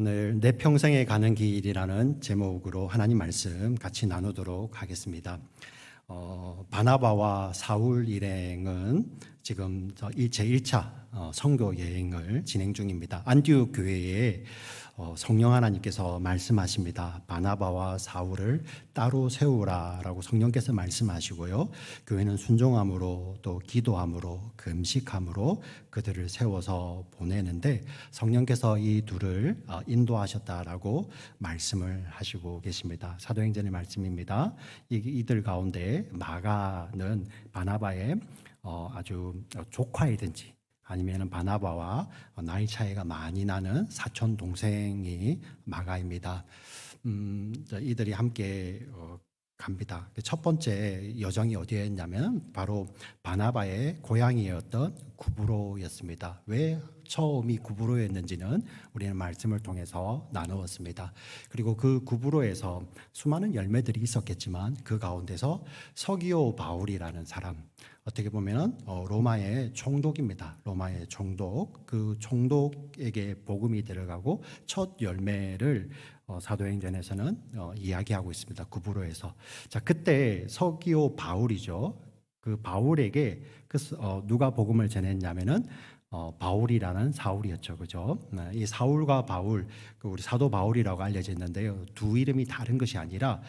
오늘 내 평생에 가는 길이라는 제목으로 하나님 말씀 같이 나누도록 하겠습니다. 바나바와 사울 일행은 지금 제1차 선교 여행을 진행 중입니다. 안디옥 교회에 성령 하나님께서 말씀하십니다. 바나바와 사울을 따로 세우라라고 성령께서 말씀하시고요. 교회는 순종함으로 또 기도함으로 금식함으로 그들을 세워서 보내는데 성령께서 이 둘을 인도하셨다라고 말씀을 하시고 계십니다. 사도행전의 말씀입니다. 이들 가운데 마가는 바나바의 아주 조카이든지 아니면 바나바와 나이 차이가 많이 나는 사촌 동생이 마가입니다. 이들이 함께 갑니다. 첫 번째 여정이 어디였냐면 바로 바나바의 고향이었던 구브로였습니다. 왜 처음이 구브로였는지는 우리는 말씀을 통해서 나누었습니다. 그리고 그 구브로에서 수많은 열매들이 있었겠지만 그 가운데서 서기오 바울이라는 사람, 어떻게 보면 로마의 총독입니다. 로마의 총독, 그 총독에게 복음이 들어가고 첫 열매를 사도행전에서는 이야기하고 있습니다. 구브로에서. 자, 그때 서기오 바울이죠. 그 바울에게 누가 복음을 전했냐면은 바울이라는 사울이었죠, 그죠? 이 사울과 바울, 우리 사도 바울이라고 알려져 있는데요. 두 이름이 다른 것이 아니라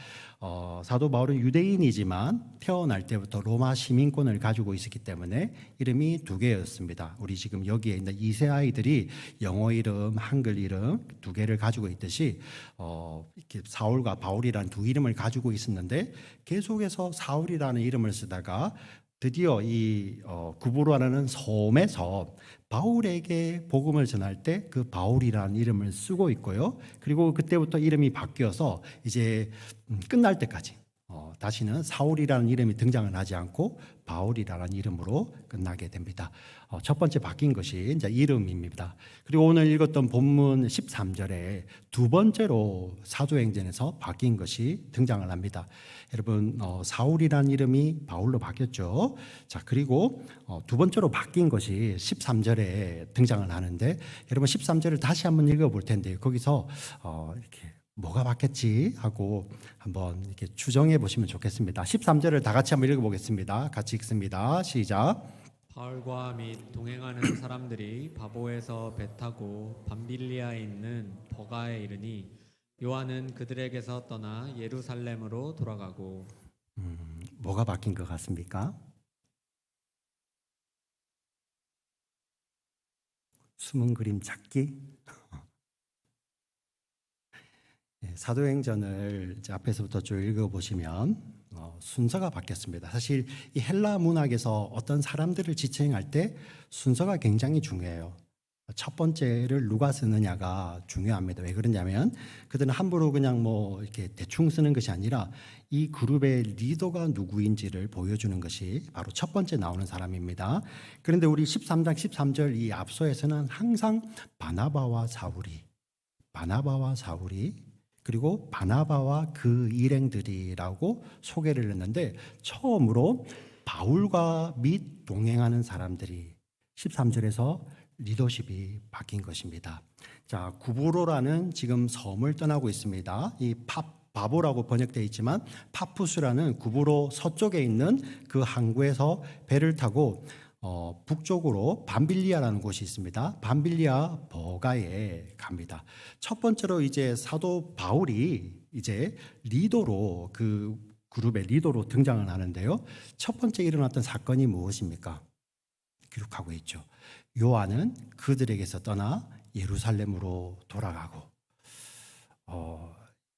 사도 바울은 유대인이지만 태어날 때부터 로마 시민권을 가지고 있었기 때문에 이름이 두 개였습니다. 우리 지금 여기에 있는 이 세 아이들이 영어 이름, 한글 이름 두 개를 가지고 있듯이 이렇게 사울과 바울이라는 두 이름을 가지고 있었는데 계속해서 사울이라는 이름을 쓰다가 드디어 이 구브로라는 섬에서 바울에게 복음을 전할 때 그 바울이라는 이름을 쓰고 있고요. 그리고 그때부터 이름이 바뀌어서 이제 끝날 때까지 다시는 사울이라는 이름이 등장을 하지 않고 바울이라는 이름으로 끝나게 됩니다. 첫 번째 바뀐 것이 이제 이름입니다. 그리고 오늘 읽었던 본문 13절에 두 번째로 사도행전에서 바뀐 것이 등장을 합니다. 여러분, 사울이라는 이름이 바울로 바뀌었죠. 자, 그리고 두 번째로 바뀐 것이 13절에 등장을 하는데 여러분 13절을 다시 한번 읽어볼 텐데 거기서 이렇게 뭐가 바뀌었지 하고 한번 이렇게 추정해 보시면 좋겠습니다. 13절을 다 같이 한번 읽어보겠습니다. 같이 읽습니다. 시작. 바울과 및 동행하는 사람들이 바보에서 배 타고 밤빌리아에 있는 버가에 이르니 요한은 그들에게서 떠나 예루살렘으로 돌아가고. 뭐가 바뀐 것 같습니까? 숨은 그림 찾기? 사도행전을 이제 앞에서부터 쭉 읽어보시면 순서가 바뀌었습니다. 사실 이 헬라 문학에서 어떤 사람들을 지칭할 때 순서가 굉장히 중요해요. 첫 번째를 누가 쓰느냐가 중요합니다. 왜 그러냐면 그들은 함부로 그냥 뭐 이렇게 대충 쓰는 것이 아니라 이 그룹의 리더가 누구인지를 보여주는 것이 바로 첫 번째 나오는 사람입니다. 그런데 우리 13장 13절 이 앞서에서는 항상 바나바와 사울이 그리고 바나바와 그 일행들이라고 소개를 했는데 처음으로 바울과 및 동행하는 사람들이 13절에서 리더십이 바뀐 것입니다. 자, 구브로라는 지금 섬을 떠나고 있습니다. 이 바보라고 번역되어 있지만 파푸스라는 구브로 서쪽에 있는 그 항구에서 배를 타고 북쪽으로 밤빌리아라는 곳이 있습니다. 밤빌리아 버가에 갑니다. 첫 번째로 이제 사도 바울이 이제 리더로 그 그룹의 리더로 등장을 하는데요. 첫 번째 일어났던 사건이 무엇입니까? 기록하고 있죠. 요한은 그들에게서 떠나 예루살렘으로 돌아가고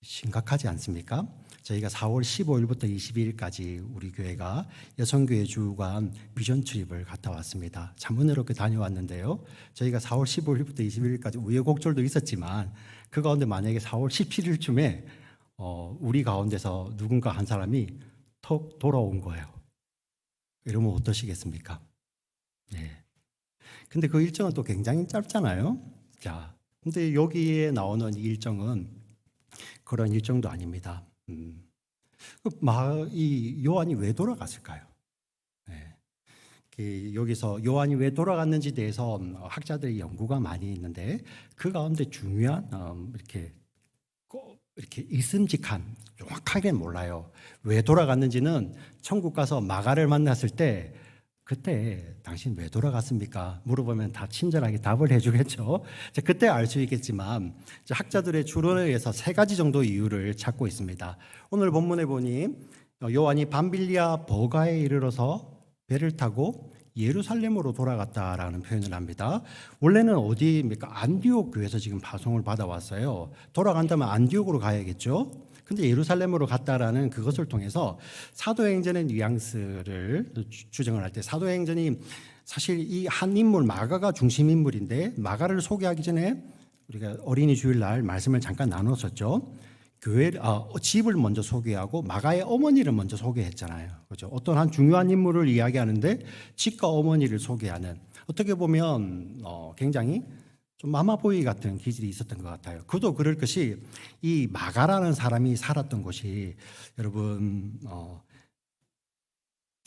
심각하지 않습니까? 저희가 4월 15일부터 22일까지 우리 교회가 여성교회 주간 비전 트립을 갔다 왔습니다. 참 은혜롭게 다녀왔는데요. 저희가 4월 15일부터 21일까지 우여곡절도 있었지만 그 가운데 만약에 4월 17일쯤에 우리 가운데서 누군가 한 사람이 턱 돌아온 거예요. 이러면 어떠시겠습니까? 네. 근데 그 일정은 또 굉장히 짧잖아요. 자, 근데 여기에 나오는 일정은 그런 일정도 아닙니다. 이 요한이 왜 돌아갔을까요? 네. 여기서 요한이 왜 돌아갔는지 대해서 학자들의 연구가 많이 있는데 그 가운데 중요한 이렇게 있음직한 정확하게 몰라요. 왜 돌아갔는지는 천국 가서 마가를 만났을 때 그때 당신 왜 돌아갔습니까? 물어보면 다 친절하게 답을 해주겠죠. 그때 알 수 있겠지만 학자들의 추론에 의해서 3가지 정도의 이유를 찾고 있습니다. 오늘 본문에 보니 요한이 밤빌리아 버가에 이르러서 배를 타고 예루살렘으로 돌아갔다라는 표현을 합니다. 원래는 어디입니까? 안디옥 교회에서 지금 파송을 받아왔어요. 돌아간다면 안디옥으로 가야겠죠. 근데 예루살렘으로 갔다라는 그것을 통해서 사도행전의 뉘앙스를 추정을 할 때 사도행전이 사실 이 한 인물 마가가 중심 인물인데 마가를 소개하기 전에 우리가 어린이 주일날 말씀을 잠깐 나눴었죠. 집을 먼저 소개하고 마가의 어머니를 먼저 소개했잖아요. 그렇죠? 어떤 한 중요한 인물을 이야기하는데 집과 어머니를 소개하는 어떻게 보면 굉장히 좀 마마보이 같은 기질이 있었던 것 같아요. 그도 그럴 것이 이 마가라는 사람이 살았던 곳이 여러분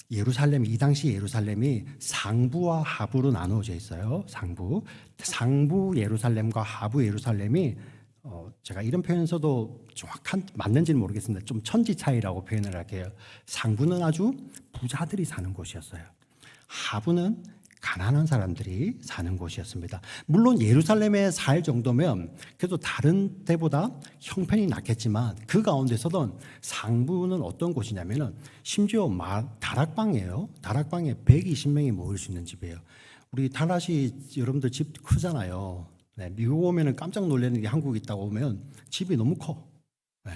예루살렘이 이 당시 예루살렘이 상부와 하부로 나누어져 있어요. 상부 예루살렘과 하부 예루살렘이 제가 이런 표현에서도 정확한 맞는지는 모르겠습니다. 좀 천지 차이라고 표현을 할게요. 상부는 아주 부자들이 사는 곳이었어요. 하부는 가난한 사람들이 사는 곳이었습니다. 물론 예루살렘에 살 정도면 그래도 다른 데보다 형편이 낫겠지만 그 가운데서도 상부는 어떤 곳이냐면은 심지어 다락방이에요. 다락방에 120명이 모일 수 있는 집이에요. 우리 달라시 여러분들 집 크잖아요. 네, 미국 오면은 깜짝 놀라는 게 한국 있다고 오면 집이 너무 커. 네.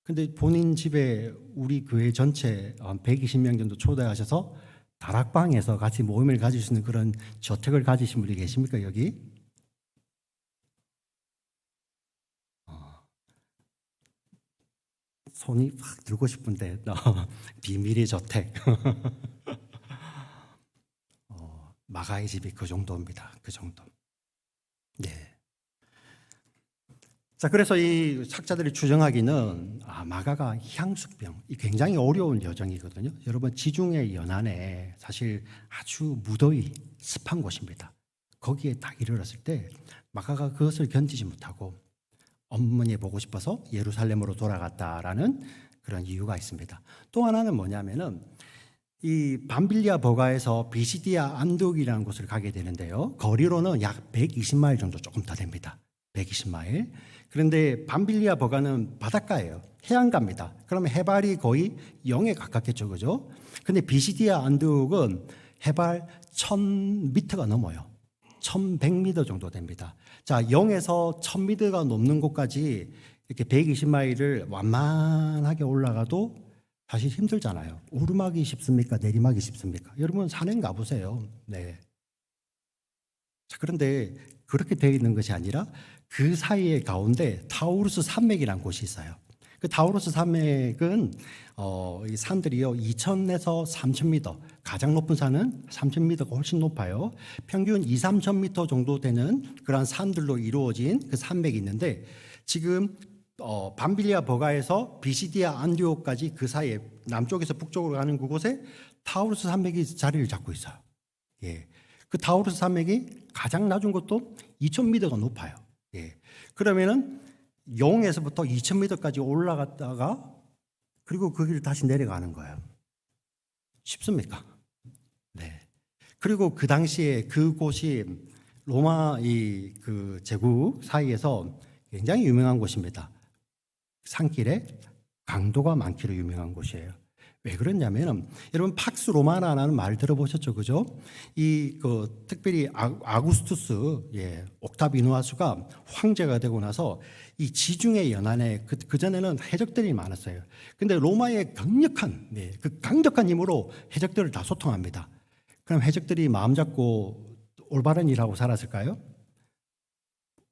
근데 본인 집에 우리 교회 전체 120명 정도 초대하셔서 다락방에서 같이 모임을 가질 수 있는 그런 저택을 가지신 분이 계십니까, 여기? 손이 확 들고 싶은데 비밀의 저택. 마가의 집이 그 정도입니다. 그 정도. 네. 자, 그래서 이 학자들이 추정하기는 마가가 향수병, 이 굉장히 어려운 여정이거든요. 여러분 지중해 연안에 사실 아주 무더위, 습한 곳입니다. 거기에 딱 이르렀을 때 마가가 그것을 견디지 못하고 어머니 보고 싶어서 예루살렘으로 돌아갔다라는 그런 이유가 있습니다. 또 하나는 뭐냐면은 이 밤빌리아 버가에서 비시디아 안독이라는 곳을 가게 되는데요. 거리로는 약 120마일 정도 조금 더 됩니다. 120마일. 그런데 밤빌리아 버가는 바닷가예요. 해안가입니다. 그러면 해발이 거의 0에 가깝겠죠. 그죠? 근데 비시디아 안독은 해발 1000m가 넘어요. 1100m 정도 됩니다. 자, 0에서 1000m가 넘는 곳까지 이렇게 120마일을 완만하게 올라가도 사실 힘들잖아요. 오르막이 쉽습니까? 내리막이 쉽습니까? 여러분 산행 가보세요. 네. 자, 그런데 그렇게 되어 있는 것이 아니라 그 사이에 가운데 타우루스 산맥이라는 곳이 있어요. 그 타우루스 산맥은 이 산들이요 2,000에서 3,000m, 가장 높은 산은 3,000m가 훨씬 높아요. 평균 2, 3,000m 정도 되는 그런 산들로 이루어진 그 산맥이 있는데 지금 밤빌리아 버가에서 비시디아 안디옥까지 그 사이에 남쪽에서 북쪽으로 가는 그곳에 타우루스 산맥이 자리를 잡고 있어요. 예. 그 타우루스 산맥이 가장 낮은 곳도 2,000m가 높아요. 예. 그러면은 0에서부터 2,000m까지 올라갔다가 그리고 그 길을 다시 내려가는 거예요. 쉽습니까? 네. 그리고 그 당시에 그곳이 로마 그 제국 사이에서 굉장히 유명한 곳입니다. 산길에 강도가 많기로 유명한 곳이에요. 왜 그러냐면 여러분 팍스 로마나라는 말 들어보셨죠, 그죠? 특별히 아구스투스, 옥타비누아스가 황제가 되고 나서 이 지중해 연안에 그 전에는 해적들이 많았어요. 근데 로마의 강력한 힘으로 해적들을 다 소통합니다. 그럼 해적들이 마음 잡고 올바른 일하고 살았을까요?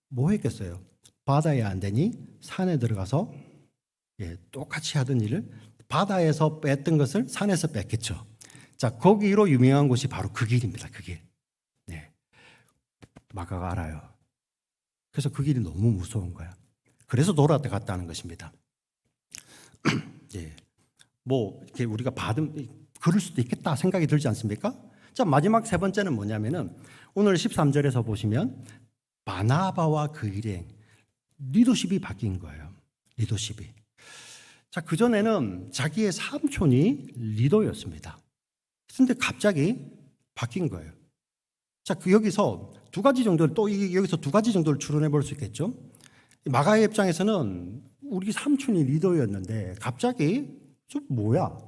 뭐 했겠어요? 바다에 안 되니 산에 들어가서 똑같이 하던 일을 바다에서 뺐던 것을 산에서 뺐겠죠. 자, 거기로 유명한 곳이 바로 그 길입니다. 그 길. 네. 마가가 알아요. 그래서 그 길이 너무 무서운 거야. 그래서 돌아갔다는 것입니다. 예. 뭐 이렇게 우리가 그럴 수도 있겠다 생각이 들지 않습니까? 자, 마지막 세 번째는 뭐냐면은 오늘 13절에서 보시면 바나바와 그 일행, 리더십이 바뀐 거예요. 리더십이. 자, 그전에는 자기의 삼촌이 리더였습니다. 그런데 갑자기 바뀐 거예요. 자, 여기서 두 가지 정도를 여기서 두 가지 정도를 추론해 볼 수 있겠죠. 마가의 입장에서는 우리 삼촌이 리더였는데 갑자기 좀 뭐야?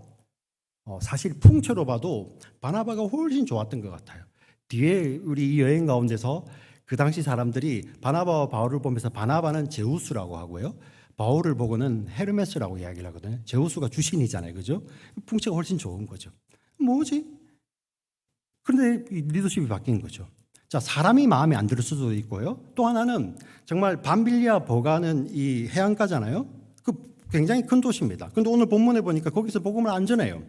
사실 풍채로 봐도 바나바가 훨씬 좋았던 것 같아요. 뒤에 우리 이 여행 가운데서 그 당시 사람들이 바나바와 바울을 보면서 바나바는 제우스라고 하고요. 바울을 보고는 헤르메스라고 이야기를 하거든요. 제우스가 주신이잖아요. 그죠? 풍채가 훨씬 좋은 거죠. 뭐지? 그런데 이 리더십이 바뀐 거죠. 자, 사람이 마음에 안 들 수도 있고요. 또 하나는 정말 밤빌리아 버가는 이 해안가잖아요. 그 굉장히 큰 도시입니다. 근데 오늘 본문에 보니까 거기서 복음을 안 전해요.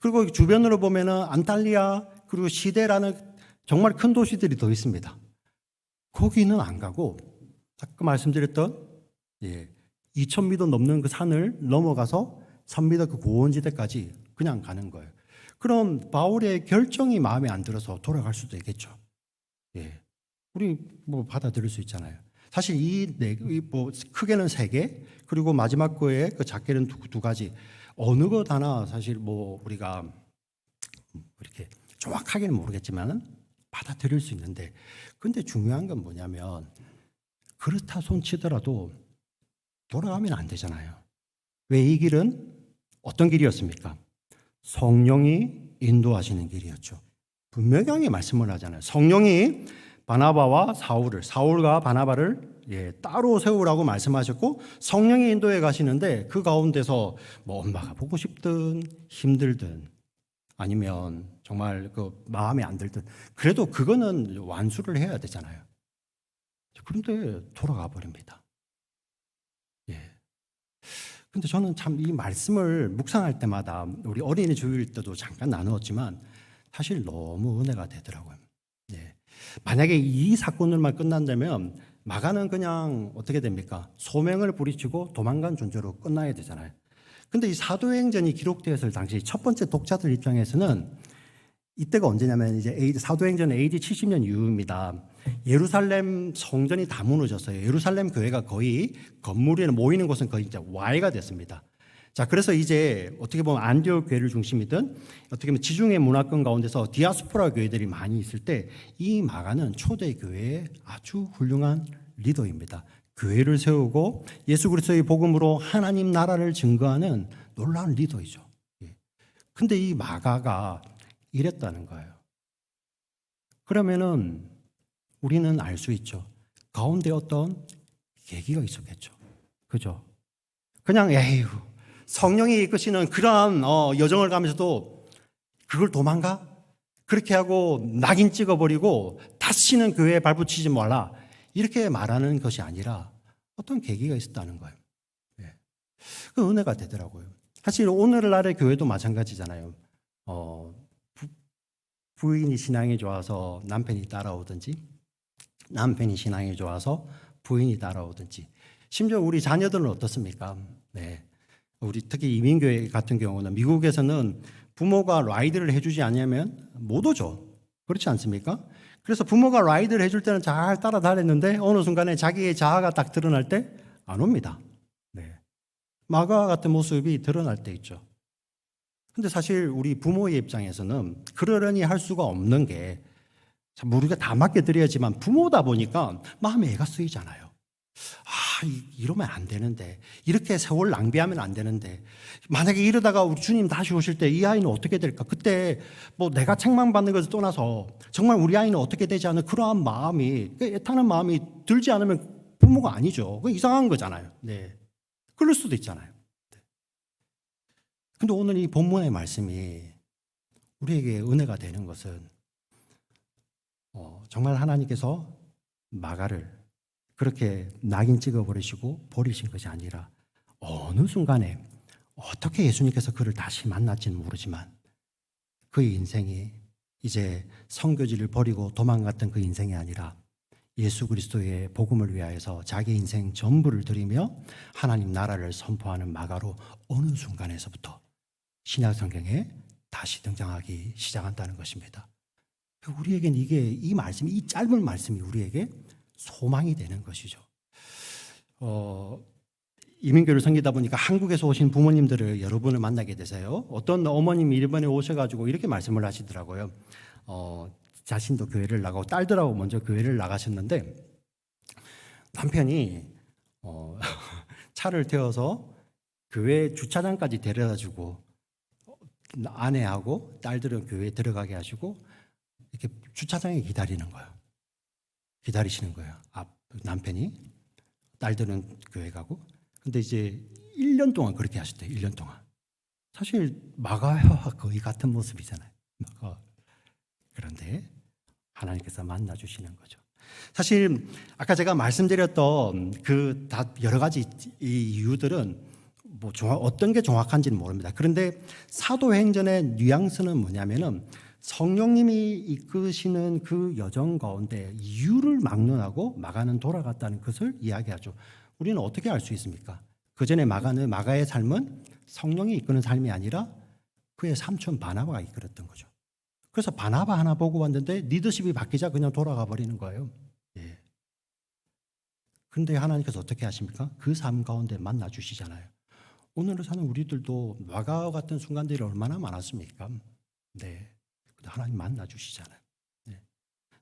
그리고 주변으로 보면은 안탈리아 그리고 시대라는 정말 큰 도시들이 더 있습니다. 거기는 안 가고 아까 말씀드렸던 2,000m 넘는 그 산을 넘어가서 3m 그 고원지대까지 그냥 가는 거예요. 그럼 바울의 결정이 마음에 안 들어서 돌아갈 수도 있겠죠. 우리 뭐 받아들일 수 있잖아요. 사실 뭐 크게는 3개, 그리고 마지막 거에 그 작게는 두 가지. 어느 것 하나 사실 뭐 우리가 이렇게 정확하게는 모르겠지만은 받아들일 수 있는데, 근데 중요한 건 뭐냐면 그렇다 손치더라도 돌아가면 안 되잖아요. 왜? 이 길은 어떤 길이었습니까? 성령이 인도하시는 길이었죠. 분명하게 말씀을 하잖아요. 성령이 바나바와 사울과 바나바를 따로 세우라고 말씀하셨고, 성령이 인도해 가시는데 그 가운데서 뭐 엄마가 보고 싶든 힘들든 아니면 정말 그 마음에 안 들든 그래도 그거는 완수를 해야 되잖아요. 그런데 돌아가 버립니다. 근데 저는 참 이 말씀을 묵상할 때마다 우리 어린이 주일 때도 잠깐 나누었지만 사실 너무 은혜가 되더라고요. 만약에 이 사건들만 끝난다면 마가는 그냥 어떻게 됩니까? 소명을 부리치고 도망간 존재로 끝나야 되잖아요. 근데 이 사도행전이 기록되었을 당시 첫 번째 독자들 입장에서는 이때가 언제냐면 이제 사도행전 AD 70년 이후입니다. 예루살렘 성전이 다 무너졌어요. 예루살렘 교회가 거의 건물에 모이는 곳은 거의 이제 와해가 됐습니다. 자, 그래서 이제 어떻게 보면 안디옥 교회를 중심이든 어떻게 보면 지중해 문화권 가운데서 디아스포라 교회들이 많이 있을 때 이 마가는 초대 교회의 아주 훌륭한 리더입니다. 교회를 세우고 예수 그리스도의 복음으로 하나님 나라를 증거하는 놀라운 리더이죠. 근데 이 마가가 이랬다는 거예요. 그러면은 우리는 알 수 있죠. 가운데 어떤 계기가 있었겠죠. 그죠? 그냥 에휴, 성령이 이끄시는 그러한 여정을 가면서도 그걸 도망가? 그렇게 하고 낙인 찍어버리고 다시는 교회에 발붙이지 말라, 이렇게 말하는 것이 아니라 어떤 계기가 있었다는 거예요. 그 은혜가 되더라고요. 사실 오늘날의 교회도 마찬가지잖아요. 부인이 신앙이 좋아서 남편이 따라오든지, 남편이 신앙이 좋아서 부인이 따라오든지, 심지어 우리 자녀들은 어떻습니까? 우리 특히 이민교회 같은 경우는 미국에서는 부모가 라이드를 해주지 않으면 못 오죠. 그렇지 않습니까? 그래서 부모가 라이드를 해줄 때는 잘 따라다녔는데 어느 순간에 자기의 자아가 딱 드러날 때 안 옵니다. 마가 같은 모습이 드러날 때 있죠. 근데 사실 우리 부모의 입장에서는 그러려니 할 수가 없는 게, 참 우리가 다 맡겨드려야지만 부모다 보니까 마음에 애가 쓰이잖아요. 이러면 안 되는데, 이렇게 세월 낭비하면 안 되는데, 만약에 이러다가 우리 주님 다시 오실 때 이 아이는 어떻게 될까? 그때 뭐 내가 책망받는 것을 떠나서 정말 우리 아이는 어떻게 되지 않은 그러한 마음이, 애타는 마음이 들지 않으면 부모가 아니죠. 그 이상한 거잖아요. 그럴 수도 있잖아요. 근데 오늘 이 본문의 말씀이 우리에게 은혜가 되는 것은 정말 하나님께서 마가를 그렇게 낙인 찍어버리시고 버리신 것이 아니라 어느 순간에 어떻게 예수님께서 그를 다시 만날지는 모르지만 그의 인생이 이제 선교지를 버리고 도망갔던 그 인생이 아니라 예수 그리스도의 복음을 위하여서 자기 인생 전부를 드리며 하나님 나라를 선포하는 마가로 어느 순간에서부터 신약 성경에 다시 등장하기 시작한다는 것입니다. 우리에겐 이 말씀이, 이 짧은 말씀이 우리에게 소망이 되는 것이죠. 이민교를 섬기다 보니까 한국에서 오신 부모님들을 여러분을 만나게 되세요. 어떤 어머님이 일본에 오셔가지고 이렇게 말씀을 하시더라고요. 자신도 교회를 나가고 딸들하고 먼저 교회를 나가셨는데 남편이 차를 태워서 교회 주차장까지 데려다주고 아내하고 딸들은 교회에 들어가게 하시고 이렇게 주차장에 기다리시는 거예요. 남편이, 딸들은 교회 가고. 근데 이제 1년 동안 그렇게 하셨대요. 1년 동안. 사실 마가와 거의 같은 모습이잖아요. 그런데 하나님께서 만나주시는 거죠. 사실 아까 제가 말씀드렸던 그 다 여러 가지 이 이유들은 어떤 게 정확한지는 모릅니다. 그런데 사도행전의 뉘앙스는 뭐냐면은 성령님이 이끄시는 그 여정 가운데 이유를 막론하고 마가는 돌아갔다는 것을 이야기하죠. 우리는 어떻게 알 수 있습니까? 그 전에 마가의 삶은 성령이 이끄는 삶이 아니라 그의 삼촌 바나바가 이끌었던 거죠. 그래서 바나바 하나 보고 왔는데 리더십이 바뀌자 그냥 돌아가 버리는 거예요. 예. 그런데 하나님께서 어떻게 하십니까? 그 삶 가운데 만나 주시잖아요. 오늘을 사는 우리들도 마가와 같은 순간들이 얼마나 많았습니까? 네. 하나님 만나 주시잖아요. 네.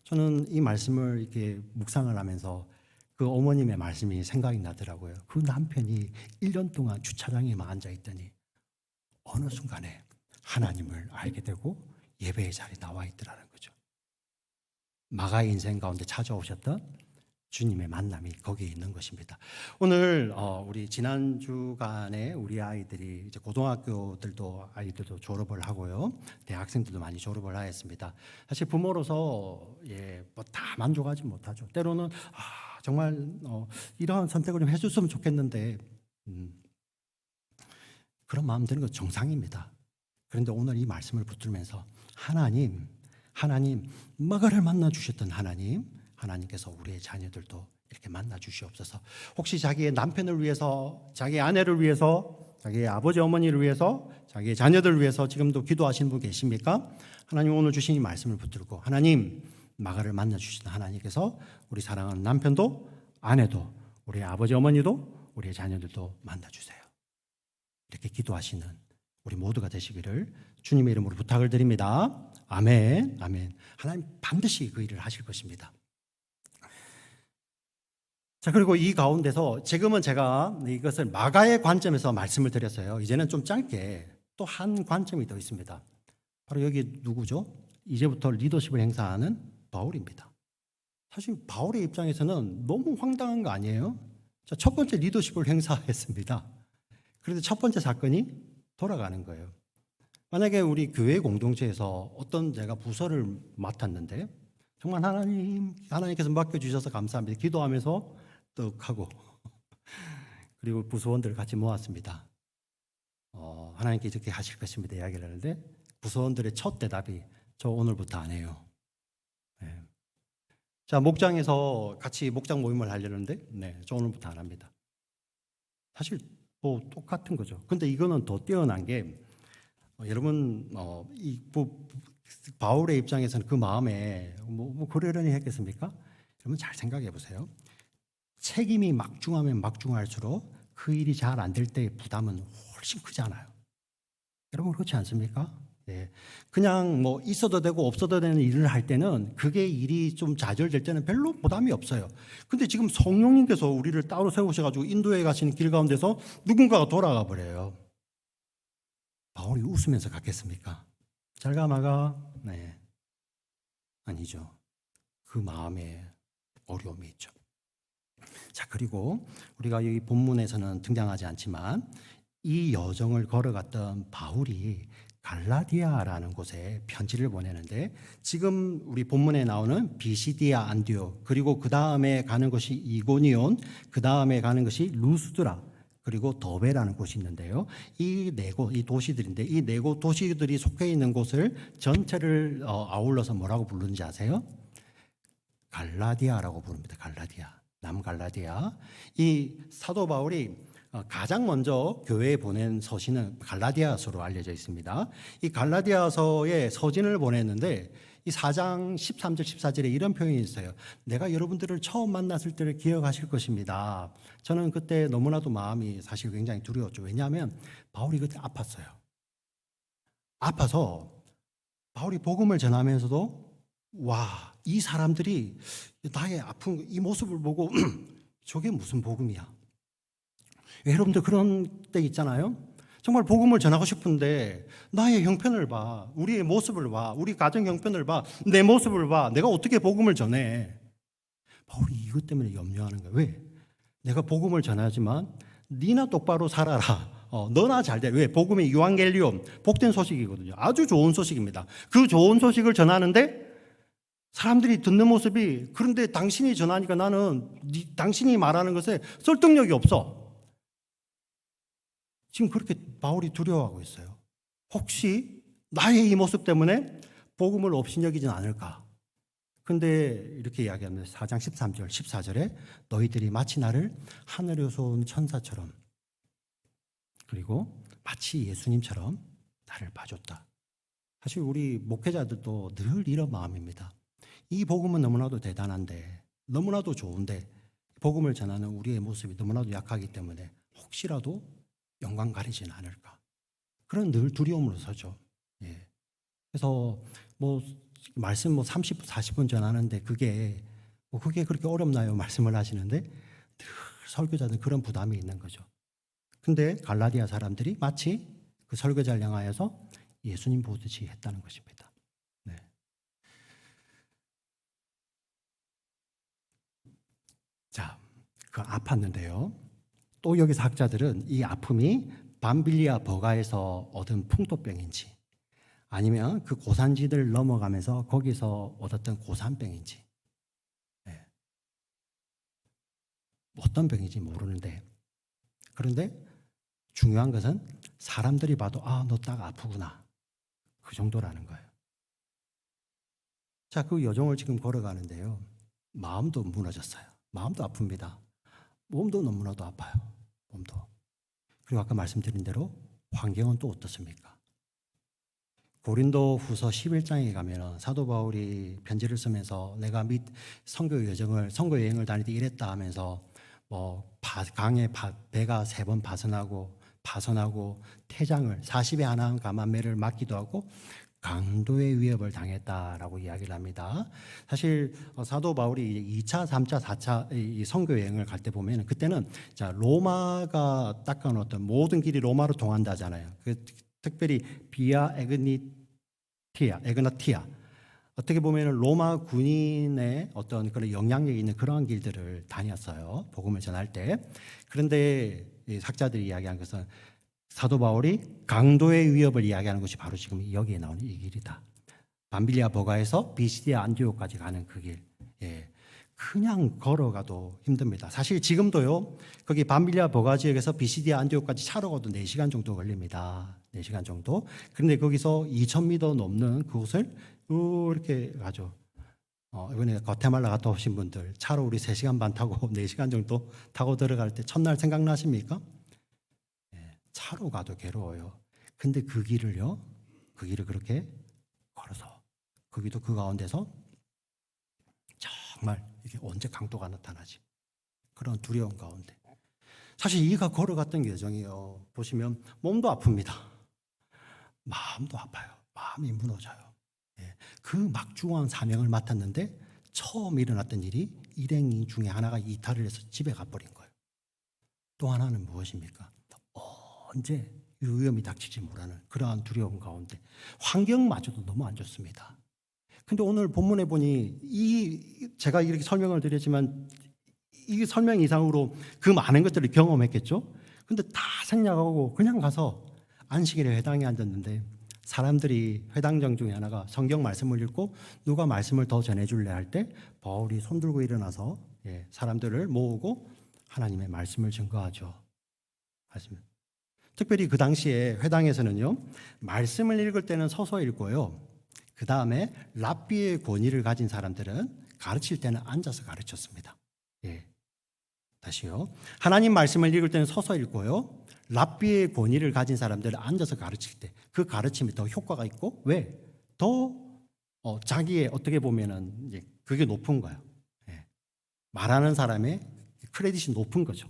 저는 이 말씀을 이렇게 묵상을 하면서 그 어머님의 말씀이 생각이 나더라고요. 그 남편이 1년 동안 주차장에만 앉아 있더니 어느 순간에 하나님을 알게 되고 예배의 자리에 나와 있더라는 거죠. 마가의 인생 가운데 찾아오셨던 주님의 만남이 거기에 있는 것입니다. 오늘 우리 지난 주간에 우리 아이들이 이제 고등학교들도 아이들도 졸업을 하고요, 대학생들도 많이 졸업을 하였습니다. 사실 부모로서 뭐 다 만족하지 못하죠. 때로는 정말 이러한 선택을 좀 해줬으면 좋겠는데 그런 마음 드는 건 정상입니다. 그런데 오늘 이 말씀을 붙들면서 하나님 마가를 만나 주셨던 하나님께서 우리의 자녀들도 이렇게 만나 주시옵소서. 혹시 자기의 남편을 위해서, 자기의 아내를 위해서, 자기의 아버지 어머니를 위해서, 자기의 자녀들을 위해서 지금도 기도하시는 분 계십니까? 하나님 오늘 주신 이 말씀을 붙들고 하나님 마가를 만나 주시던 하나님께서 우리 사랑하는 남편도 아내도 우리 아버지 어머니도 우리의 자녀들도 만나 주세요. 이렇게 기도하시는 우리 모두가 되시기를 주님의 이름으로 부탁을 드립니다. 아멘. 아멘. 하나님 반드시 그 일을 하실 것입니다. 자, 그리고 이 가운데서 지금은 제가 이것을 마가의 관점에서 말씀을 드렸어요. 이제는 좀 짧게 또 한 관점이 더 있습니다. 바로 여기 누구죠? 이제부터 리더십을 행사하는 바울입니다. 사실 바울의 입장에서는 너무 황당한 거 아니에요? 자, 첫 번째 리더십을 행사했습니다. 그런데 첫 번째 사건이 돌아가는 거예요. 만약에 우리 교회 공동체에서 어떤 제가 부서를 맡았는데 정말 하나님께서 맡겨주셔서 감사합니다. 기도하면서 떡하고 그리고 부서원들을 같이 모았습니다. 하나님께 이렇게 하실 것입니다. 이야기를 하는데 부서원들의 첫 대답이 저 오늘부터 안 해요. 네. 자, 목장에서 같이 목장 모임을 하려는데 저 오늘부터 안 합니다. 사실 뭐 똑같은 거죠. 근데 이거는 더 뛰어난 게 여러분 바울의 입장에서는 그 마음에 뭐 그러려니 했겠습니까? 여러분 잘 생각해 보세요. 책임이 막중하면 막중할수록 그 일이 잘 안 될 때의 부담은 훨씬 크잖아요. 여러분 그렇지 않습니까? 네. 그냥 뭐 있어도 되고 없어도 되는 일을 할 때는 그게 일이 좀 좌절될 때는 별로 부담이 없어요. 근데 지금 성령님께서 우리를 따로 세우셔가지고 인도에 가시는 길 가운데서 누군가가 돌아가 버려요. 바울이 웃으면서 갔겠습니까? 잘 가 마가? 네. 아니죠. 그 마음에 어려움이 있죠. 자, 그리고 우리가 여기 본문에서는 등장하지 않지만 이 여정을 걸어갔던 바울이 갈라디아라는 곳에 편지를 보내는데 지금 우리 본문에 나오는 비시디아 안디오 그리고 그 다음에 가는 것이 이고니온 그 다음에 가는 것이 루스드라 그리고 더베라는 곳이 있는데요. 이 네 곳, 이 도시들인데 이 네 곳 도시들이 속해 있는 곳을 전체를 아울러서 뭐라고 부르는지 아세요? 갈라디아라고 부릅니다. 갈라디아, 남갈라디아. 이 사도 바울이 가장 먼저 교회에 보낸 서신은 갈라디아서로 알려져 있습니다. 이 갈라디아서에 서신을 보냈는데 이 4장 13절 14절에 이런 표현이 있어요. 내가 여러분들을 처음 만났을 때를 기억하실 것입니다. 저는 그때 너무나도 마음이 사실 굉장히 두려웠죠. 왜냐하면 바울이 그때 아팠어요. 아파서 바울이 복음을 전하면서도 와, 이 사람들이 나의 아픈 이 모습을 보고 저게 무슨 복음이야. 여러분들 그런 때 있잖아요. 정말 복음을 전하고 싶은데 나의 형편을 봐, 우리의 모습을 봐, 우리 가정 형편을 봐, 내 모습을 봐, 내가 어떻게 복음을 전해. 바울이 이것 때문에 염려하는 거예요. 왜? 내가 복음을 전하지만 니나 똑바로 살아라. 너나 잘 돼. 왜? 복음의 유앙겔리온, 복된 소식이거든요. 아주 좋은 소식입니다. 그 좋은 소식을 전하는데 사람들이 듣는 모습이, 그런데 당신이 전하니까 나는 당신이 말하는 것에 설득력이 없어. 지금 그렇게 바울이 두려워하고 있어요. 혹시 나의 이 모습 때문에 복음을 업신여기진 않을까? 근데 이렇게 이야기합니다. 4장 13절 14절에 너희들이 마치 나를 하늘에서 온 천사처럼 그리고 마치 예수님처럼 나를 봐줬다. 사실 우리 목회자들도 늘 이런 마음입니다. 이 복음은 너무나도 대단한데, 너무나도 좋은데 복음을 전하는 우리의 모습이 너무나도 약하기 때문에 혹시라도 영광 가리지는 않을까, 그런 늘 두려움으로 서죠. 예. 그래서 말씀 30분 40분 전하는데 그게 그렇게 어렵나요? 말씀을 하시는데 늘 설교자는 그런 부담이 있는 거죠. 근데 갈라디아 사람들이 마치 그 설교자를 향하여서 예수님 보듯이 했다는 것입니다. 네. 자, 그 아팠는데요. 또 여기서 학자들은 이 아픔이 밤빌리아 버가에서 얻은 풍토병인지 아니면 그 고산지대를 넘어가면서 거기서 얻었던 고산병인지, 네, 어떤 병인지 모르는데, 그런데 중요한 것은 사람들이 봐도 너 딱 아프구나, 그 정도라는 거예요. 자, 그 여정을 지금 걸어가는데요. 마음도 무너졌어요. 마음도 아픕니다. 몸도 너무나도 아파요. 몸도. 그리고 아까 말씀드린 대로 환경은 또 어떻습니까? 고린도 후서 11장에 가면 사도 바울이 편지를 쓰면서 내가 선교 여행을 다닐 때 이랬다 하면서 강에 배가 3번 파손하고 퇴장을 40에 하나 가만매를 맞기도 하고 강도의 위협을 당했다라고 이야기를 합니다. 사실 사도 바울이 2차, 3차, 4차 이 선교 여행을 갈 때 보면 그때는 로마가 닦아놓았던 모든 길이 로마로 통한다잖아요. 특별히 비아 에그나티아, 어떻게 보면 로마 군인의 어떤 그런 영향력이 있는 그러한 길들을 다녔어요. 복음을 전할 때. 그런데 학자들이 이야기한 것은 사도 바울이 강도의 위협을 이야기하는 것이 바로 지금 여기에 나오는 이 길이다. 밤빌리아 버가에서 비시디아 안디옥까지 가는 그 길. 예. 그냥 걸어가도 힘듭니다. 사실 지금도요, 거기 밤빌리아 버가 지역에서 비시디아 안디옥까지 차로 가도 4시간 정도 걸립니다. 4시간 정도. 그런데 거기서 2,000m 넘는 그곳을 이렇게 가죠. 이번에 과테말라 갔다 오신 분들 차로 우리 3시간 반 타고 4시간 정도 타고 들어갈 때 첫날 생각나십니까? 차로 가도 괴로워요. 근데 그 길을 그렇게 걸어서 거기도 그 가운데서 정말 이게 언제 강도가 나타나지? 그런 두려움 가운데 사실 이가 걸어갔던 여정이요. 보시면 몸도 아픕니다. 마음도 아파요. 마음이 무너져요. 그 막중한 사명을 맡았는데 처음 일어났던 일이 일행 중에 하나가 이탈을 해서 집에 가버린 거예요. 또 하나는 무엇입니까? 언제 위험이 닥칠지 모르는 그러한 두려움 가운데 환경마저도 너무 안 좋습니다. 근데 오늘 본문에 보니 제가 이렇게 설명을 드렸지만 이 설명 이상으로 그 많은 것들을 경험했겠죠. 근데 다 생략하고 그냥 가서 안식일에 회당에 앉았는데 사람들이 회당장 중에 하나가 성경 말씀을 읽고 누가 말씀을 더 전해줄래 할 때 바울이 손들고 일어나서 사람들을 모으고 하나님의 말씀을 증거하죠. 특별히 그 당시에 회당에서는요, 말씀을 읽을 때는 서서 읽고요. 그 다음에 랍비의 권위를 가진 사람들은 가르칠 때는 앉아서 가르쳤습니다. 다시요. 하나님 말씀을 읽을 때는 서서 읽고요. 랍비의 권위를 가진 사람들을 앉아서 가르칠 때 그 가르침이 더 효과가 있고 왜? 더 자기의 어떻게 보면은 이제 그게 높은 거예요. 예. 말하는 사람의 크레딧이 높은 거죠.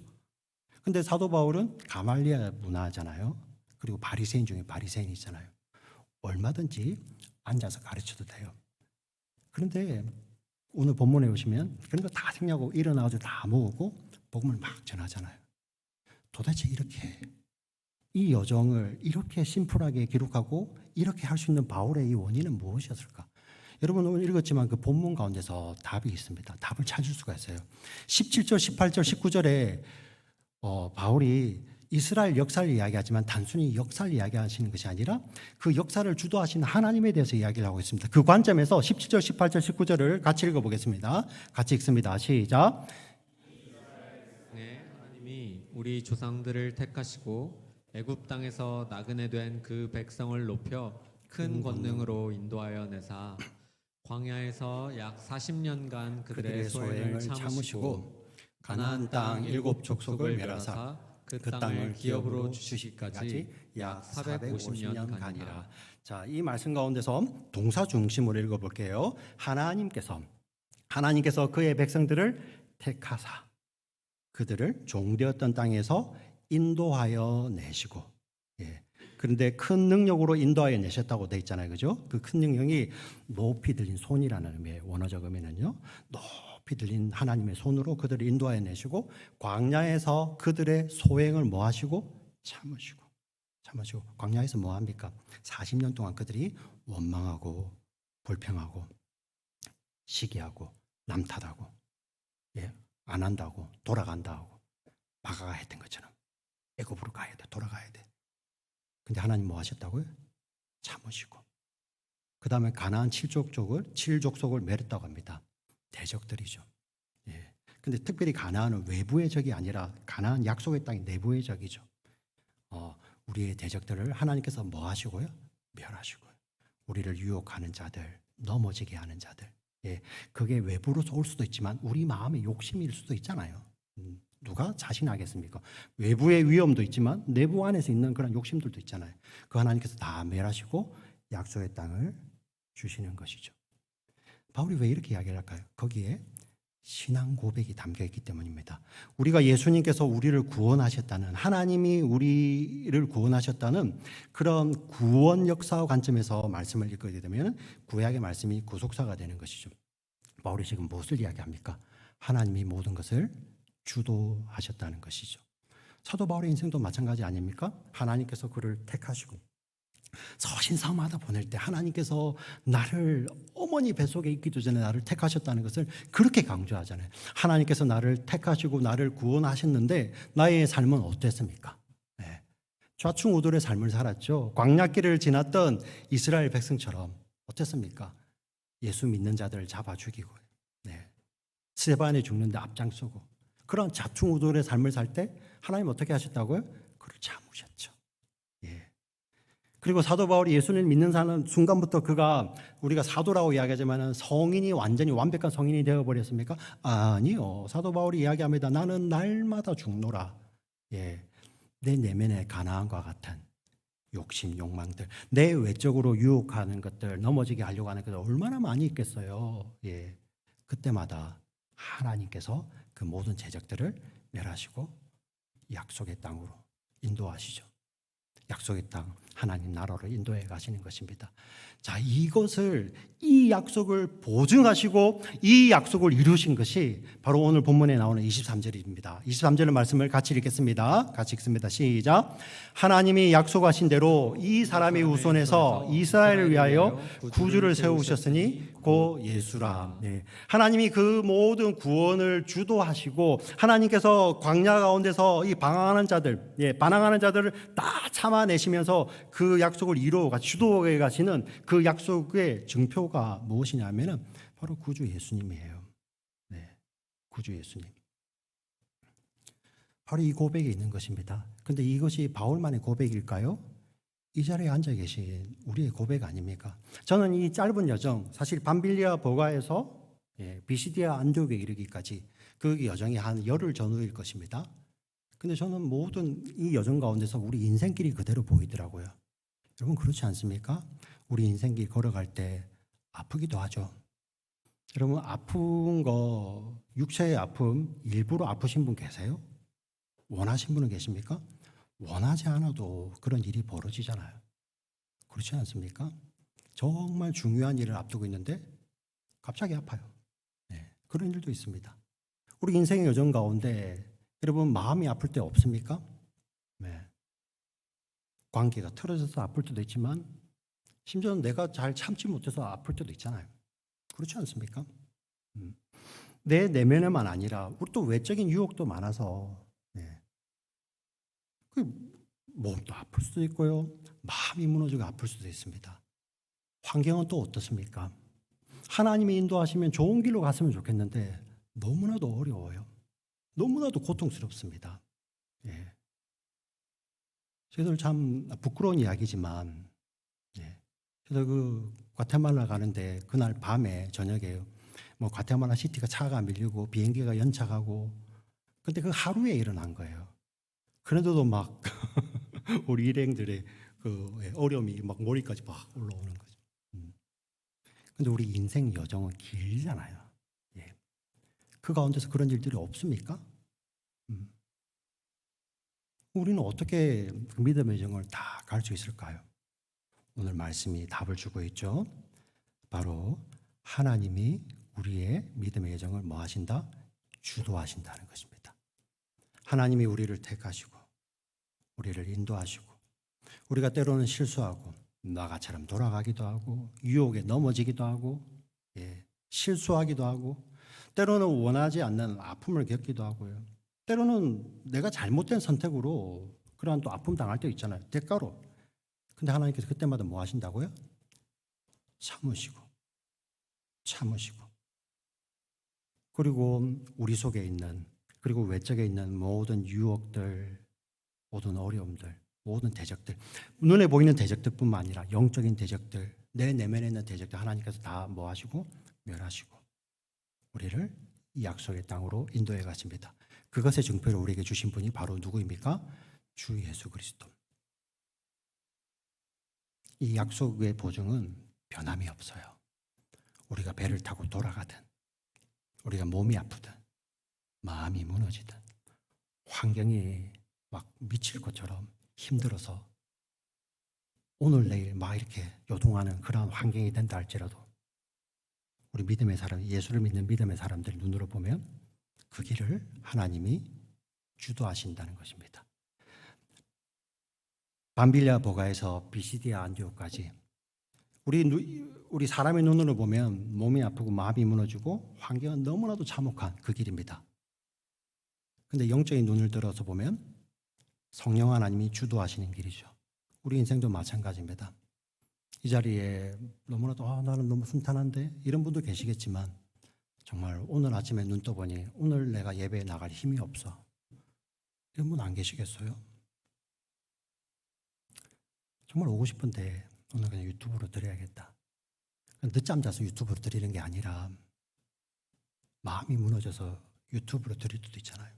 근데 사도 바울은 가말리아 문화잖아요. 그리고 바리새인 중에 바리새인이잖아요. 얼마든지 앉아서 가르쳐도 돼요. 그런데 오늘 본문에 오시면 그런 거 다 생략하고 일어나가지고 다 모으고 복음을 막 전하잖아요. 도대체 이렇게 이 여정을 이렇게 심플하게 기록하고 이렇게 할 수 있는 바울의 이 원인은 무엇이었을까? 여러분 오늘 읽었지만 그 본문 가운데서 답이 있습니다. 답을 찾을 수가 있어요. 17절, 18절, 19절에 바울이 이스라엘 역사를 이야기하지만 단순히 역사를 이야기하시는 것이 아니라 그 역사를 주도하시는 하나님에 대해서 이야기를 하고 있습니다. 그 관점에서 17절, 18절, 19절을 같이 읽어보겠습니다. 같이 읽습니다. 시작. 네, 하나님이 우리 조상들을 택하시고 애굽 땅에서 나그네 된 그 백성을 높여 큰 권능으로 인도하여 내사 광야에서 약 40년간 그들의 소행을 참으시고 가나안 땅 7족속을 멸하사 그 땅을 기업으로 주시기까지 약 450년간이라. 자, 이 말씀 가운데서 동사 중심으로 읽어볼게요. 하나님께서 그의 백성들을 택하사 그들을 종되었던 땅에서 인도하여 내시고, 예. 그런데 큰 능력으로 인도하여 내셨다고 되어 있잖아요, 그죠? 그 큰 능력이 높이 들린 손이라는 의미의 원어적 의미는요. 높이 들린 하나님의 손으로 그들을 인도하여 내시고 광야에서 그들의 소행을 뭐 하시고 참으시고 광야에서 뭐 합니까? 40년 동안 그들이 원망하고 불평하고 시기하고 남 탓하고, 예. 안 한다고 돌아간다 하고 바가가 했던 것처럼 애굽으로 가야 돼, 돌아가야 돼. 근데 하나님 뭐 하셨다고요? 참으시고 그 다음에 가나안 7족속을 멸했다고 합니다. 대적들이죠. 예. 근데 특별히 가나안은 외부의 적이 아니라 가나안 약속의 땅이 내부의 적이죠. 우리의 대적들을 하나님께서 뭐 하시고요? 멸하시고요. 우리를 유혹하는 자들, 넘어지게 하는 자들. 예. 그게 외부로서 올 수도 있지만 우리 마음의 욕심일 수도 있잖아요. 누가 자신하겠습니까? 외부의 위험도 있지만 내부 안에서 있는 그런 욕심들도 있잖아요. 그 하나님께서 다 멸하시고 약속의 땅을 주시는 것이죠. 바울이 왜 이렇게 이야기를 할까요? 거기에 신앙 고백이 담겨 있기 때문입니다. 우리가 예수님께서 우리를 구원하셨다는, 하나님이 우리를 구원하셨다는 그런 구원 역사 관점에서 말씀을 읽게 되면 구약의 말씀이 구속사가 되는 것이죠. 바울이 지금 무엇을 이야기합니까? 하나님이 모든 것을 주도하셨다는 것이죠. 사도 바울의 인생도 마찬가지 아닙니까? 하나님께서 그를 택하시고 서신성마다 보낼 때 하나님께서 나를 어머니 뱃속에 있기도 전에 나를 택하셨다는 것을 그렇게 강조하잖아요. 하나님께서 나를 택하시고 나를 구원하셨는데 나의 삶은 어땠습니까? 네. 좌충우돌의 삶을 살았죠. 광야길을 지났던 이스라엘 백성처럼 어땠습니까? 예수 믿는 자들을 잡아 죽이고, 네. 스데반에 죽는데 앞장서고, 그런 좌충우돌의 삶을 살 때 하나님 어떻게 하셨다고요? 그를 참으셨죠. 예. 그리고 사도 바울이 예수님을 믿는 순간부터 그가 우리가 사도라고 이야기하지만 성인이 완전히 완벽한 성인이 되어버렸습니까? 아니요. 사도 바울이 이야기합니다. 나는 날마다 죽노라. 예. 내 내면의 가나안과 같은 욕심, 욕망들, 내 외적으로 유혹하는 것들, 넘어지게 하려고 하는 것들 얼마나 많이 있겠어요. 예. 그때마다 하나님께서 그 모든 제적들을 멸하시고 약속의 땅으로 인도하시죠. 약속의 땅, 하나님 나라로 인도해 가시는 것입니다. 자, 이 약속을 보증하시고 이 약속을 이루신 것이 바로 오늘 본문에 나오는 23절입니다. 23절의 말씀을 같이 읽겠습니다. 같이 읽습니다. 시작. 하나님이 약속하신 대로 이 사람의 후손에서 이스라엘을 위하여 구주를 세우셨으니 곧 예수라. 네. 하나님이 그 모든 구원을 주도하시고 하나님께서 광야 가운데서 이 반항하는 자들을 다 참아내시면서 그 약속을 이루어가 주도해 가시는 그 약속의 증표가 무엇이냐면은 바로 구주 예수님이에요. 네, 구주 예수님. 바로 이 고백이 있는 것입니다. 그런데 이것이 바울만의 고백일까요? 이 자리에 앉아 계신 우리의 고백 아닙니까? 저는 이 짧은 여정, 사실 밤빌리아 버가에서 비시디아 안디옥에 이르기까지 그 여정이 한 열흘 전후일 것입니다. 근데 저는 모든 이 여정 가운데서 우리 인생길이 그대로 보이더라고요. 여러분 그렇지 않습니까? 우리 인생길 걸어갈 때 아프기도 하죠. 여러분 아픈 거, 육체의 아픔 일부러 아프신 분 계세요? 원하신 분은 계십니까? 원하지 않아도 그런 일이 벌어지잖아요. 그렇지 않습니까? 정말 중요한 일을 앞두고 있는데 갑자기 아파요. 네, 그런 일도 있습니다. 우리 인생의 여정 가운데 여러분 마음이 아플 때 없습니까? 네. 관계가 틀어져서 아플 때도 있지만 심지어는 내가 잘 참지 못해서 아플 때도 있잖아요. 그렇지 않습니까? 내 내면에만 아니라 우리 또 외적인 유혹도 많아서 네. 그 몸도 아플 수도 있고요. 마음이 무너지고 아플 수도 있습니다. 환경은 또 어떻습니까? 하나님이 인도하시면 좋은 길로 갔으면 좋겠는데 너무나도 어려워요. 너무나도 고통스럽습니다. 예. 저희들 참 부끄러운 이야기지만 예. 저도 그 과테말라 가는데 그날 밤에 저녁에 뭐 과테말라 시티가 차가 밀리고 비행기가 연착하고 근데 그 하루에 일어난 거예요. 그런데도 막 우리 일행들의 그 어려움이 막 머리까지 막 올라오는 거죠. 근데 우리 인생 여정은 길잖아요. 예. 그 가운데서 그런 일들이 없습니까? 우리는 어떻게 그 믿음의 여정을 다 갈 수 있을까요? 오늘 말씀이 답을 주고 있죠. 바로 하나님이 우리의 믿음의 여정을 뭐 하신다? 주도하신다는 것입니다. 하나님이 우리를 택하시고 우리를 인도하시고 우리가 때로는 실수하고 나가처럼 돌아가기도 하고 유혹에 넘어지기도 하고 예, 실수하기도 하고 때로는 원하지 않는 아픔을 겪기도 하고요. 때로는 내가 잘못된 선택으로 그러한 또 아픔 당할 때 있잖아요. 대가로. 근데 하나님께서 그때마다 뭐 하신다고요? 참으시고 참으시고 그리고 우리 속에 있는 그리고 외적에 있는 모든 유혹들 모든 어려움들 모든 대적들 눈에 보이는 대적들뿐만 아니라 영적인 대적들 내 내면에 있는 대적들 하나님께서 다 뭐 하시고 멸하시고 우리를 이 약속의 땅으로 인도해 가십니다. 그것의 증표를 우리에게 주신 분이 바로 누구입니까? 주 예수 그리스도. 이 약속의 보증은 변함이 없어요. 우리가 배를 타고 돌아가든 우리가 몸이 아프든 마음이 무너지든 환경이 막 미칠 것처럼 힘들어서 오늘 내일 막 이렇게 요동하는 그런 환경이 된다 할지라도 우리 믿음의 사람, 예수를 믿는 믿음의 사람들 눈으로 보면 그 길을 하나님이 주도하신다는 것입니다. 밤빌리아 보가에서 비시디아 안디옥까지 우리 사람의 눈으로 보면 몸이 아프고 마음이 무너지고 환경은 너무나도 참혹한 그 길입니다. 근데 영적인 눈을 들어서 보면 성령 하나님이 주도하시는 길이죠. 우리 인생도 마찬가지입니다. 이 자리에 너무나도 나는 너무 순탄한데 이런 분도 계시겠지만 정말 오늘 아침에 눈 떠보니 오늘 내가 예배에 나갈 힘이 없어. 이런 분 안 계시겠어요? 정말 오고 싶은데 오늘 그냥 유튜브로 드려야겠다. 늦잠 자서 유튜브로 드리는 게 아니라 마음이 무너져서 유튜브로 드릴 수도 있잖아요.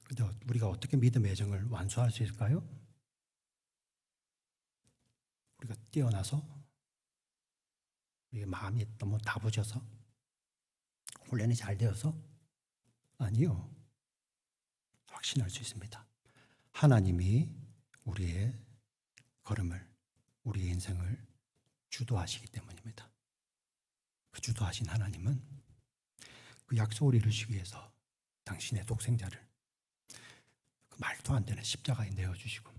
근데 우리가 어떻게 믿음의 여정을 완수할 수 있을까요? 우리가 뛰어나서 우리의 마음이 너무 다부져서 훈련이 잘 되어서 아니요. 확신할 수 있습니다. 하나님이 우리의 걸음을 우리의 인생을 주도하시기 때문입니다. 그 주도하신 하나님은 그 약속을 이루시기 위해서 당신의 독생자를 그 말도 안 되는 십자가에 내어주시고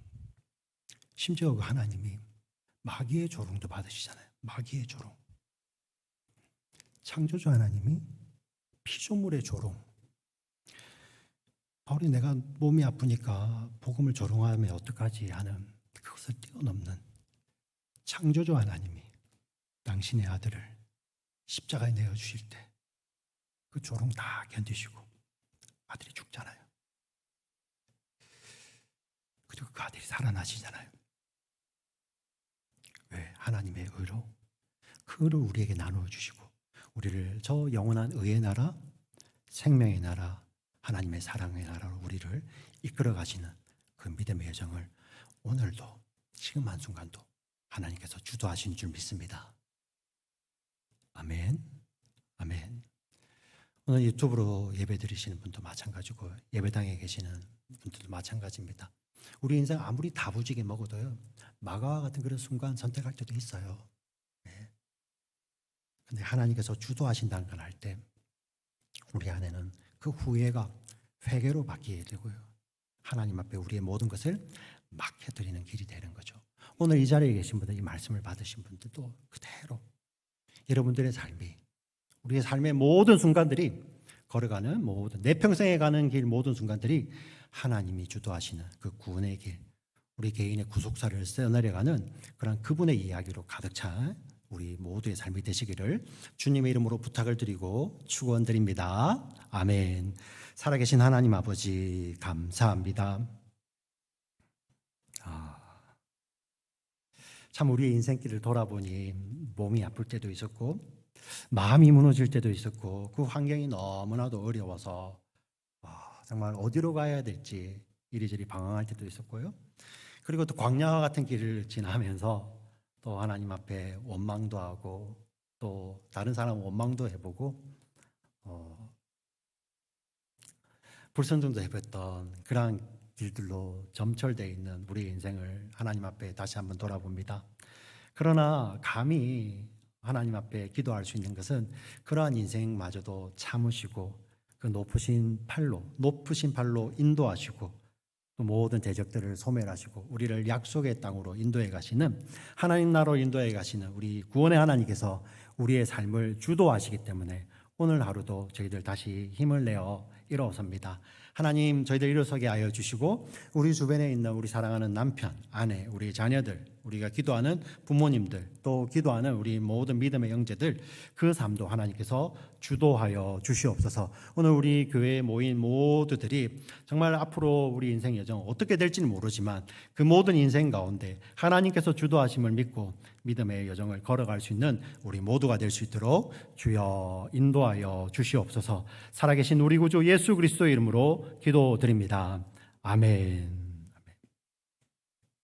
심지어 그 하나님이 마귀의 조롱도 받으시잖아요. 마귀의 조롱. 창조주 하나님이 피조물의 조롱. 바울이 내가 몸이 아프니까 복음을 조롱하면 어떡하지 하는 그것을 뛰어넘는 창조주 하나님이 당신의 아들을 십자가에 내어주실 때 그 조롱 다 견디시고 아들이 죽잖아요. 그리고 그 아들이 살아나시잖아요. 왜? 하나님의 의로 그 의를 우리에게 나누어 주시고 우리를 저 영원한 의의 나라, 생명의 나라, 하나님의 사랑의 나라로 우리를 이끌어 가시는 그 믿음의 여정을 오늘도 지금 한순간도 하나님께서 주도하신 줄 믿습니다. 아멘. 아멘. 오늘 유튜브로 예배 드리시는 분도 마찬가지고 예배당에 계시는 분들도 마찬가지입니다. 우리 인생 아무리 다부지게 먹어도요, 마가와 같은 그런 순간 선택할 때도 있어요. 네. 근데 하나님께서 주도하신다는 걸 알 때 우리 안에는 그 후회가 회개로 바뀌게 되고요, 하나님 앞에 우리의 모든 것을 맡겨드리는 길이 되는 거죠. 오늘 이 자리에 계신 분들, 이 말씀을 받으신 분들도 그대로 여러분들의 삶이, 우리의 삶의 모든 순간들이, 걸어가는 모든, 내 평생에 가는 길 모든 순간들이 하나님이 주도하시는 그 구원의 길, 우리 개인의 구속사를 써내려가는 그런 그분의 이야기로 가득 찬 우리 모두의 삶이 되시기를 주님의 이름으로 부탁을 드리고 축원드립니다. 아멘. 살아계신 하나님 아버지 감사합니다. 참 우리의 인생길을 돌아보니 몸이 아플 때도 있었고 마음이 무너질 때도 있었고 그 환경이 너무나도 어려워서 정말 어디로 가야 될지 이리저리 방황할 때도 있었고요. 그리고 또 광야와 같은 길을 지나면서 또 하나님 앞에 원망도 하고 또 다른 사람 원망도 해보고 불순종도 해봤던 그러한 길들로 점철되어 있는 우리의 인생을 하나님 앞에 다시 한번 돌아봅니다. 그러나 감히 하나님 앞에 기도할 수 있는 것은 그러한 인생마저도 참으시고 그 높으신 팔로 인도하시고 또 모든 대적들을 소멸하시고 우리를 약속의 땅으로 인도해 가시는, 하나님 나라로 인도해 가시는 우리 구원의 하나님께서 우리의 삶을 주도하시기 때문에 오늘 하루도 저희들 다시 힘을 내어 일어섭니다. 하나님, 저희들 일어서게 하여 주시고 우리 주변에 있는 우리 사랑하는 남편, 아내, 우리 자녀들, 우리가 기도하는 부모님들, 또 기도하는 우리 모든 믿음의 형제들, 그 삶도 하나님께서 주도하여 주시옵소서. 오늘 우리 교회에 모인 모두들이 정말 앞으로 우리 인생 여정 어떻게 될지는 모르지만 그 모든 인생 가운데 하나님께서 주도하심을 믿고 믿음의 여정을 걸어갈 수 있는 우리 모두가 될 수 있도록 주여 인도하여 주시옵소서. 살아계신 우리 구주 예수 그리스도의 이름으로 기도드립니다. 아멘.